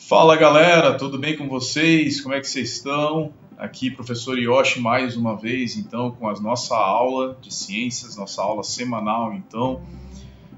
Fala galera, tudo bem com vocês? Como é que vocês estão? Aqui professor Yoshi mais uma vez, então, com a nossa aula de ciências, nossa aula semanal, então,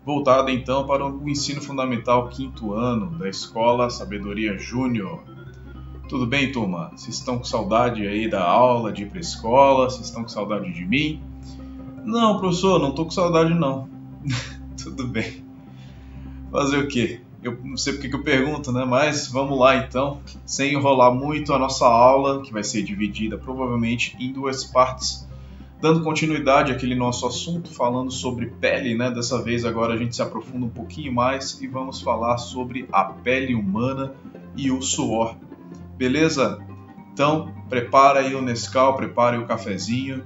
voltada então para o ensino fundamental quinto ano da Escola Sabedoria Júnior. Tudo bem, turma? Vocês estão com saudade aí da aula, de ir para a escola? Vocês estão com saudade de mim? Não, professor, não estou com saudade não. Tudo bem. Fazer o quê? Eu não sei porque que eu pergunto, né? Mas vamos lá então, sem enrolar muito a nossa aula, que vai ser dividida provavelmente em duas partes, dando continuidade àquele nosso assunto, falando sobre pele, né? Dessa vez agora a gente se aprofunda um pouquinho mais e vamos falar sobre a pele humana e o suor. Beleza? Então, prepara aí o Nescau, prepare o cafezinho,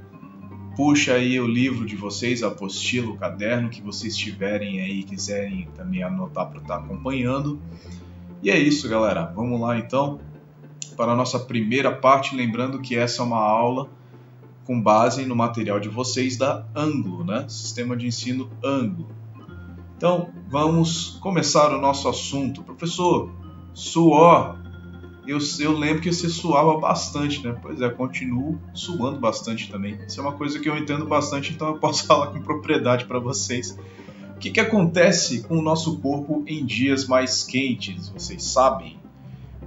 puxa aí o livro de vocês, a apostila, o caderno que vocês tiverem aí, quiserem também anotar para estar acompanhando. E é isso, galera. Vamos lá então para a nossa primeira parte, lembrando que essa é uma aula com base no material de vocês da Anglo, né? Sistema de ensino Anglo. Então, vamos começar o nosso assunto. Professor, suor. Eu lembro que você suava bastante, né? Pois é, continuo suando bastante também. Isso é uma coisa que eu entendo bastante, então eu posso falar com propriedade para vocês. O que acontece com o nosso corpo em dias mais quentes? Vocês sabem?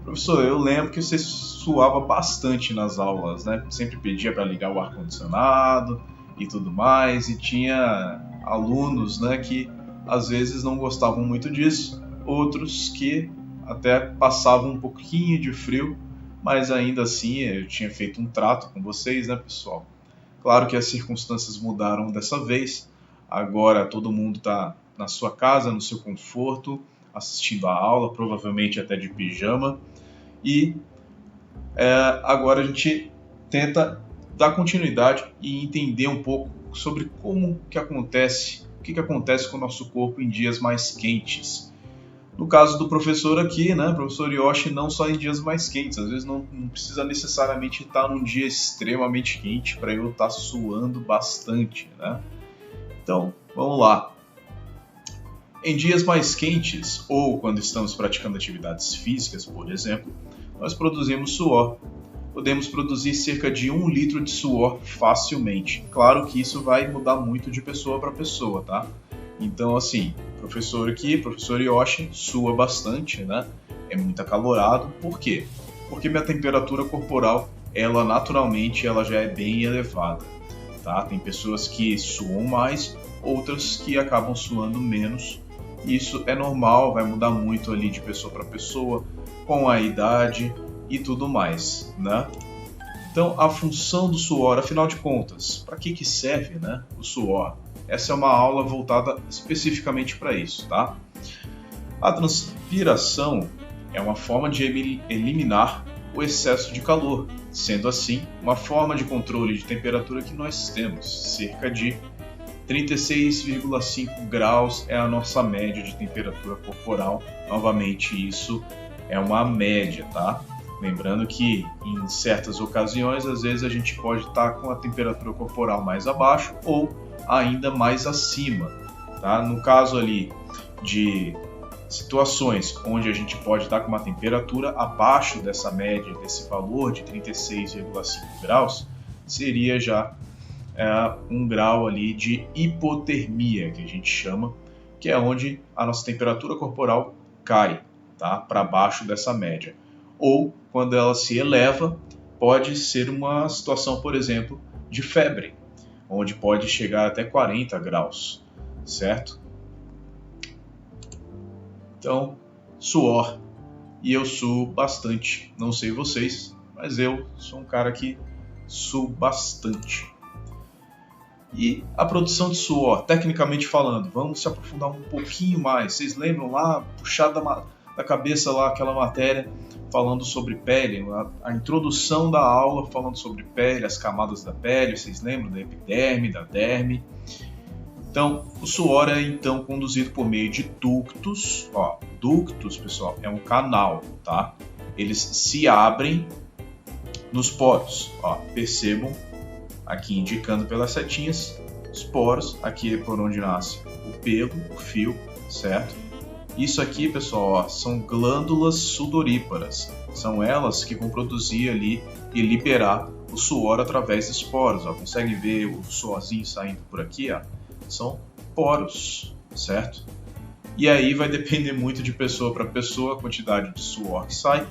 Professor, eu lembro que você suava bastante nas aulas, né? Sempre pedia para ligar o ar-condicionado e tudo mais, e tinha alunos, né, que às vezes não gostavam muito disso, outros que até passava um pouquinho de frio, mas ainda assim eu tinha feito um trato com vocês, né, pessoal? Claro que as circunstâncias mudaram dessa vez, agora todo mundo está na sua casa, no seu conforto, assistindo a aula, provavelmente até de pijama, e agora a gente tenta dar continuidade e entender um pouco sobre como que acontece, o que acontece com o nosso corpo em dias mais quentes. No caso do professor aqui, né, professor Yoshi, não só em dias mais quentes, às vezes não precisa necessariamente estar num dia extremamente quente para eu estar suando bastante, né? Então, vamos lá. Em dias mais quentes, ou quando estamos praticando atividades físicas, por exemplo, nós produzimos suor. Podemos produzir cerca de 1 litro de suor facilmente. Claro que isso vai mudar muito de pessoa para pessoa, tá? Então, assim, professor aqui, professor Yoshi, sua bastante, né? É muito acalorado. Por quê? Porque minha temperatura corporal, ela naturalmente, ela já é bem elevada, tá? Tem pessoas que suam mais, outras que acabam suando menos. Isso é normal, vai mudar muito ali de pessoa para pessoa, com a idade e tudo mais, né? Então, a função do suor, afinal de contas, para que serve, né, o suor? Essa é uma aula voltada especificamente para isso, tá? A transpiração é uma forma de eliminar o excesso de calor, sendo assim, uma forma de controle de temperatura que nós temos. Cerca de 36,5 graus é a nossa média de temperatura corporal. Novamente, isso é uma média, tá? Lembrando que em certas ocasiões, às vezes a gente pode estar com a temperatura corporal mais abaixo ou ainda mais acima, tá? No caso ali de situações onde a gente pode estar com uma temperatura abaixo dessa média, desse valor de 36,5 graus, seria já um grau ali de hipotermia, que a gente chama, que é onde a nossa temperatura corporal cai, tá? Para baixo dessa média. Ou, quando ela se eleva, pode ser uma situação, por exemplo, de febre, onde pode chegar até 40 graus, certo? Então, suor. E eu suo bastante. Não sei vocês, mas eu sou um cara que suo bastante. E a produção de suor, tecnicamente falando, vamos se aprofundar um pouquinho mais. Vocês lembram lá, puxar da cabeça lá aquela matéria falando sobre pele, a introdução da aula falando sobre pele, as camadas da pele, vocês lembram da epiderme, da derme? Então, o suor é então conduzido por meio de ductos. Ó, ductos, pessoal, é um canal, tá? Eles se abrem nos poros. Ó, percebam aqui indicando pelas setinhas os poros. Aqui é por onde nasce o pelo, o fio, certo? Isso aqui, pessoal, ó, são glândulas sudoríparas. São elas que vão produzir ali e liberar o suor através dos poros. Ó. Consegue ver o suorzinho saindo por aqui? Ó? São poros, certo? E aí vai depender muito de pessoa para pessoa a quantidade de suor que sai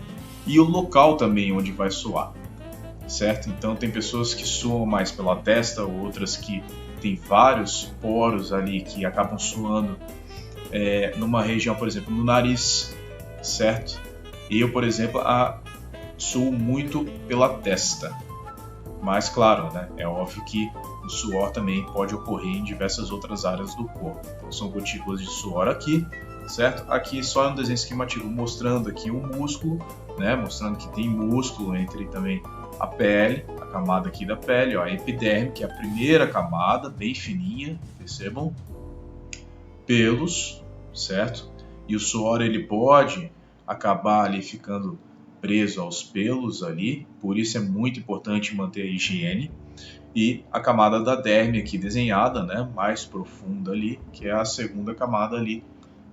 e o local também onde vai suar, certo? Então tem pessoas que suam mais pela testa, outras que tem vários poros ali que acabam suando numa região, por exemplo, no nariz, certo? Eu, por exemplo, suo muito pela testa, mas claro, né, é óbvio que o suor também pode ocorrer em diversas outras áreas do corpo. Então são gotículas de suor aqui, certo? Aqui só um desenho esquemático mostrando aqui o músculo, né? Mostrando que tem músculo entre também a pele, a camada aqui da pele, ó, a epiderme, que é a primeira camada, bem fininha, percebam? Pelos, certo? E o suor ele pode acabar ali ficando preso aos pelos ali, por isso é muito importante manter a higiene. E a camada da derme aqui desenhada, né, mais profunda ali, que é a segunda camada ali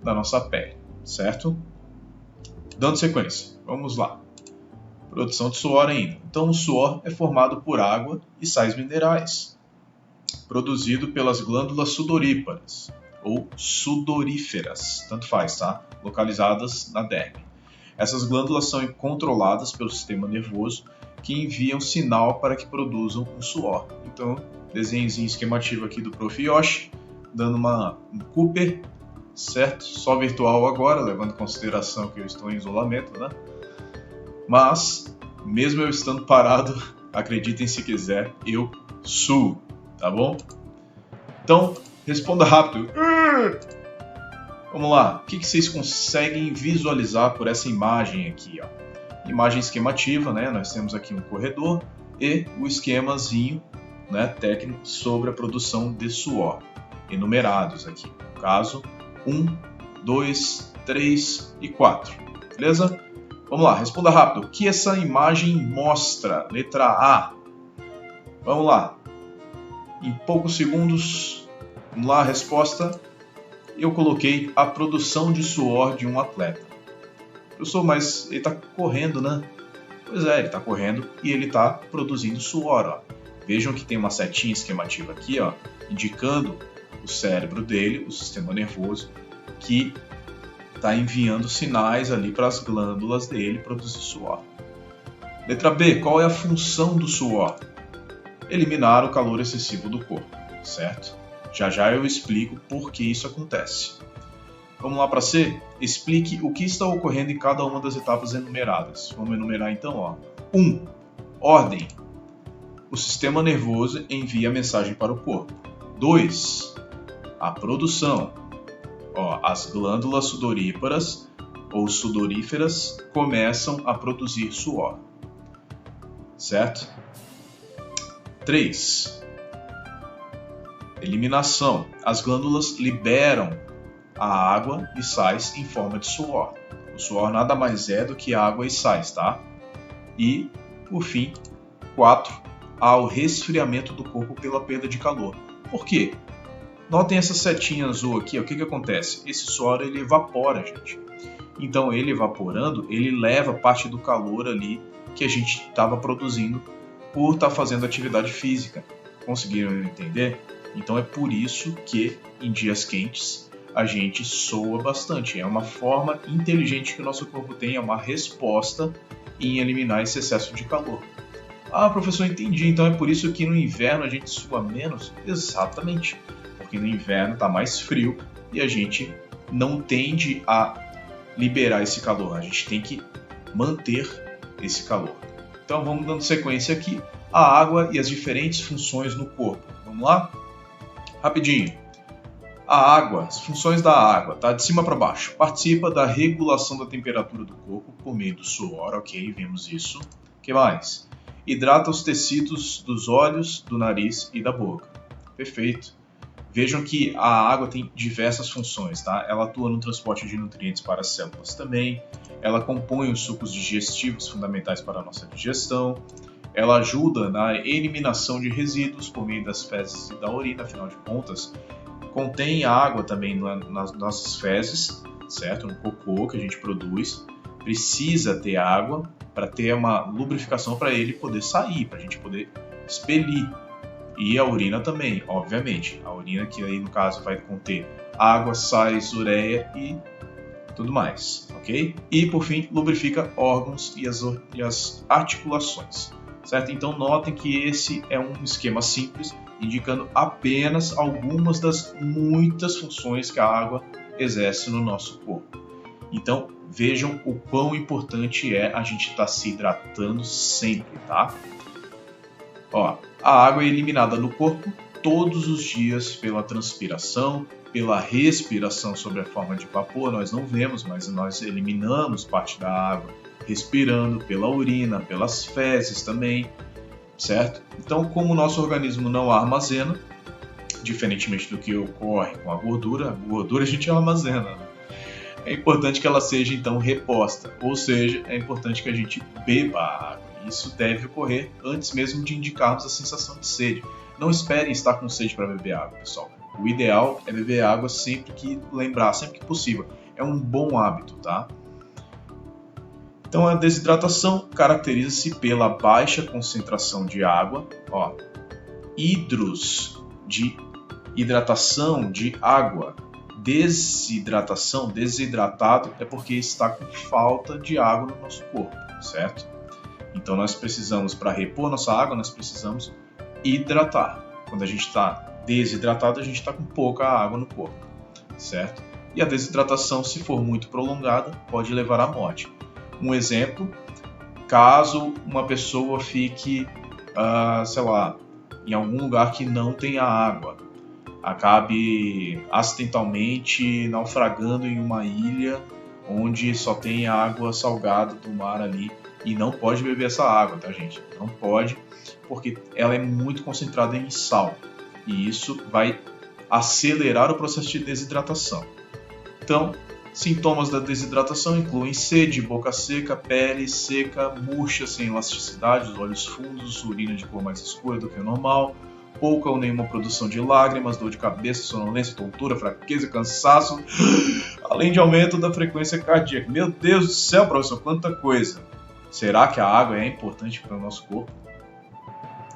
da nossa pele, certo? Dando sequência, vamos lá. Produção de suor ainda. Então o suor é formado por água e sais minerais, produzido pelas glândulas sudoríparas ou sudoríferas, tanto faz, tá? Localizadas na derme. Essas glândulas são controladas pelo sistema nervoso que enviam sinal para que produzam um suor. Então, desenhozinho esquemativo aqui do Prof. Yoshi, dando um Cooper, certo? Só virtual agora, levando em consideração que eu estou em isolamento, né? Mas, mesmo eu estando parado, acreditem se quiser, eu suo, tá bom? Então, responda rápido. Vamos lá, o que vocês conseguem visualizar por essa imagem aqui, ó? Imagem esquemativa, né? Nós temos aqui um corredor e o esquemazinho, né, técnico sobre a produção de suor, enumerados aqui. No caso, 1, 2, 3 e 4. Beleza? Vamos lá, responda rápido. O que essa imagem mostra? Letra A. Vamos lá. Em poucos segundos, vamos lá, a resposta. Eu coloquei a produção de suor de um atleta. Professor, mas ele está correndo, né? Pois é, ele está correndo e ele está produzindo suor. Ó. Vejam que tem uma setinha esquemativa aqui, ó, indicando o cérebro dele, o sistema nervoso, que está enviando sinais ali para as glândulas dele produzir suor. Letra B, qual é a função do suor? Eliminar o calor excessivo do corpo, certo? Já eu explico por que isso acontece. Vamos lá para C? Explique o que está ocorrendo em cada uma das etapas enumeradas. Vamos enumerar então, ó. 1. Ordem. O sistema nervoso envia a mensagem para o corpo. 2. A produção. Ó, as glândulas sudoríparas ou sudoríferas começam a produzir suor. Certo? 3. Eliminação. As glândulas liberam a água e sais em forma de suor. O suor nada mais é do que água e sais, tá? E, por fim, 4. Há o resfriamento do corpo pela perda de calor. Por quê? Notem essa setinha azul aqui, ó, o que acontece? Esse suor ele evapora, gente. Então, ele evaporando, ele leva parte do calor ali que a gente estava produzindo por estar fazendo atividade física. Conseguiram entender? Então, é por isso que, em dias quentes, a gente soa bastante. É uma forma inteligente que o nosso corpo tem, é uma resposta em eliminar esse excesso de calor. Ah, professor, entendi. Então é por isso que no inverno a gente sua menos? Exatamente. Porque no inverno está mais frio e a gente não tende a liberar esse calor. A gente tem que manter esse calor. Então vamos dando sequência aqui. A água e as diferentes funções no corpo. Vamos lá? Rapidinho. A água, as funções da água, tá? De cima para baixo. Participa da regulação da temperatura do corpo por meio do suor, ok, vimos isso. O que mais? Hidrata os tecidos dos olhos, do nariz e da boca. Perfeito. Vejam que a água tem diversas funções, tá? Ela atua no transporte de nutrientes para as células também. Ela compõe os sucos digestivos fundamentais para a nossa digestão. Ela ajuda na eliminação de resíduos por meio das fezes e da urina, afinal de contas. Contém água também nas nossas fezes, certo? No cocô que a gente produz, precisa ter água para ter uma lubrificação para ele poder sair, para a gente poder expelir. E a urina também, obviamente. A urina que aí no caso vai conter água, sais, ureia e tudo mais, ok? E por fim, lubrifica órgãos e as articulações, certo? Então notem que esse é um esquema simples, indicando apenas algumas das muitas funções que a água exerce no nosso corpo. Então vejam o quão importante é a gente estar se hidratando sempre, tá? Ó, a água é eliminada do corpo todos os dias pela transpiração, pela respiração sob a forma de vapor, nós não vemos, mas nós eliminamos parte da água, respirando pela urina, pelas fezes também, certo? Então, como o nosso organismo não armazena, diferentemente do que ocorre com a gordura a gente armazena, né? É importante que ela seja então reposta, ou seja, é importante que a gente beba a água. Isso deve ocorrer antes mesmo de indicarmos a sensação de sede. Não esperem estar com sede para beber água, pessoal. O ideal é beber água sempre que possível. É um bom hábito, tá? Então a desidratação caracteriza-se pela baixa concentração de água, ó, hidros de hidratação de água. Desidratação, desidratado é porque está com falta de água no nosso corpo, certo? Então nós precisamos, para repor nossa água, nós precisamos hidratar. Quando a gente está desidratado, a gente está com pouca água no corpo, certo? E a desidratação, se for muito prolongada, pode levar à morte. Um exemplo, caso uma pessoa fique, sei lá, em algum lugar que não tenha água, acabe acidentalmente naufragando em uma ilha onde só tem água salgada do mar ali e não pode beber essa água, tá, gente? Não pode, porque ela é muito concentrada em sal e isso vai acelerar o processo de desidratação. Então, sintomas da desidratação incluem sede, boca seca, pele seca, murcha sem elasticidade, os olhos fundos, urina de cor mais escura do que o normal, pouca ou nenhuma produção de lágrimas, dor de cabeça, sonolência, tontura, fraqueza, cansaço, além de aumento da frequência cardíaca. Meu Deus do céu, professor, quanta coisa! Será que a água é importante para o nosso corpo?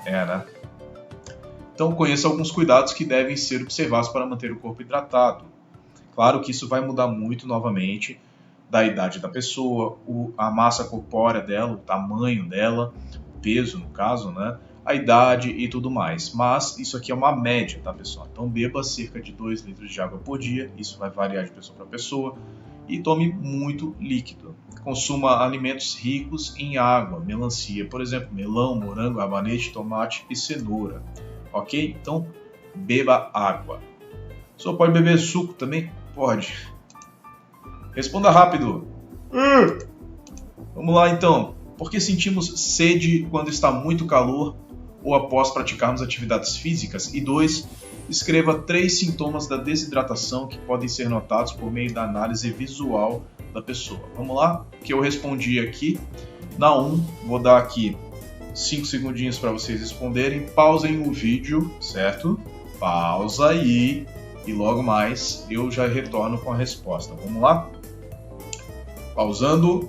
É, né? Então conheça alguns cuidados que devem ser observados para manter o corpo hidratado. Claro que isso vai mudar muito novamente da idade da pessoa, a massa corpórea dela, o tamanho dela, o peso no caso, né? A idade e tudo mais. Mas isso aqui é uma média, tá, pessoal? Então beba cerca de 2 litros de água por dia, isso vai variar de pessoa para pessoa. E tome muito líquido. Consuma alimentos ricos em água, melancia, por exemplo, melão, morango, rabanete, tomate e cenoura. Ok? Então, beba água. Só pode beber suco também? Pode. Responda rápido. Vamos lá então. Por que sentimos sede quando está muito calor ou após praticarmos atividades físicas? E 2, escreva 3 sintomas da desidratação que podem ser notados por meio da análise visual da pessoa. Vamos lá? Que eu respondi aqui. Na 1, vou dar aqui 5 segundinhos para vocês responderem. Pausem o vídeo, certo? Pausa aí e logo mais eu já retorno com a resposta. Vamos lá? Pausando.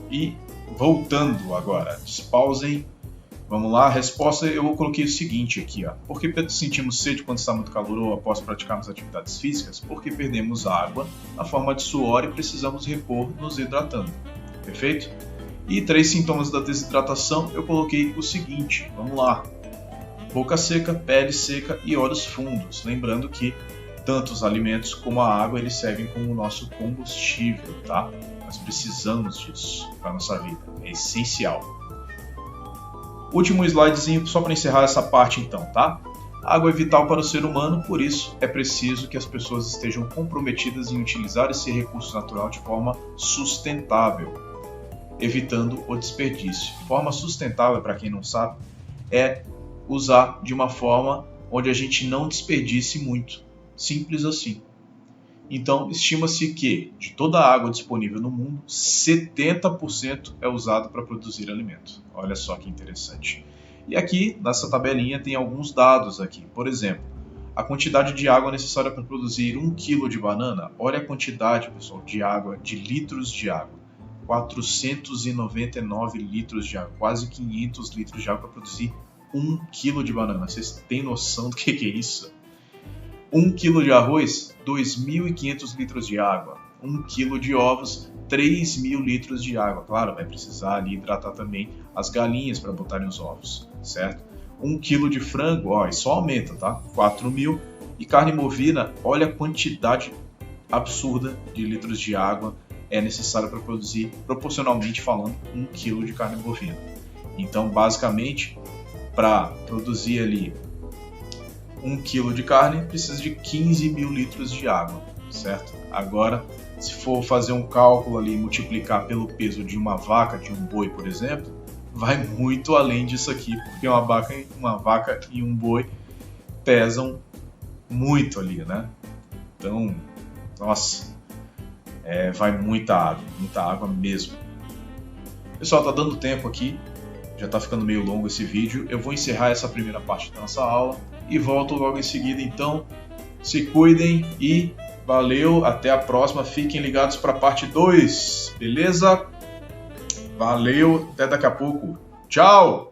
E voltando agora. Despausem. Vamos lá, a resposta eu coloquei o seguinte aqui, ó. Por que sentimos sede quando está muito calor ou após praticarmos atividades físicas? Porque perdemos água na forma de suor e precisamos repor nos hidratando. Perfeito? E 3 sintomas da desidratação eu coloquei o seguinte, vamos lá. Boca seca, pele seca e olhos fundos. Lembrando que tanto os alimentos como a água eles servem como o nosso combustível, tá? Nós precisamos disso para a nossa vida, é essencial. Último slidezinho só para encerrar essa parte então, tá? A água é vital para o ser humano, por isso é preciso que as pessoas estejam comprometidas em utilizar esse recurso natural de forma sustentável, evitando o desperdício. Forma sustentável, para quem não sabe, é usar de uma forma onde a gente não desperdice muito. Simples assim. Então, estima-se que, de toda a água disponível no mundo, 70% é usado para produzir alimento. Olha só que interessante. E aqui, nessa tabelinha, tem alguns dados aqui. Por exemplo, A quantidade de água necessária para produzir 1 kg de banana, olha a quantidade, pessoal, de água, de litros de água. 499 litros de água, quase 500 litros de água para produzir 1 kg de banana. Vocês têm noção do que é isso? 1 kg de arroz, 2.500 litros de água. 1 kg de ovos, 3.000 litros de água. Claro, vai precisar ali hidratar também as galinhas para botarem os ovos, certo? 1 kg de frango, ó, isso só aumenta, tá? 4.000. E carne bovina, olha a quantidade absurda de litros de água é necessária para produzir, proporcionalmente falando, 1 kg de carne bovina. Então, basicamente, para produzir ali 1 kg de carne, precisa de 15.000 litros de água, certo? Agora, se for fazer um cálculo ali, multiplicar pelo peso de uma vaca, de um boi, por exemplo, vai muito além disso aqui, porque uma vaca e um boi pesam muito ali, né? Então, nossa, vai muita água mesmo. Pessoal, tá dando tempo aqui, já tá ficando meio longo esse vídeo. Eu vou encerrar essa primeira parte da nossa aula e volto logo em seguida. Então, se cuidem e valeu, até a próxima. Fiquem ligados para a parte 2, beleza? Valeu, até daqui a pouco. Tchau!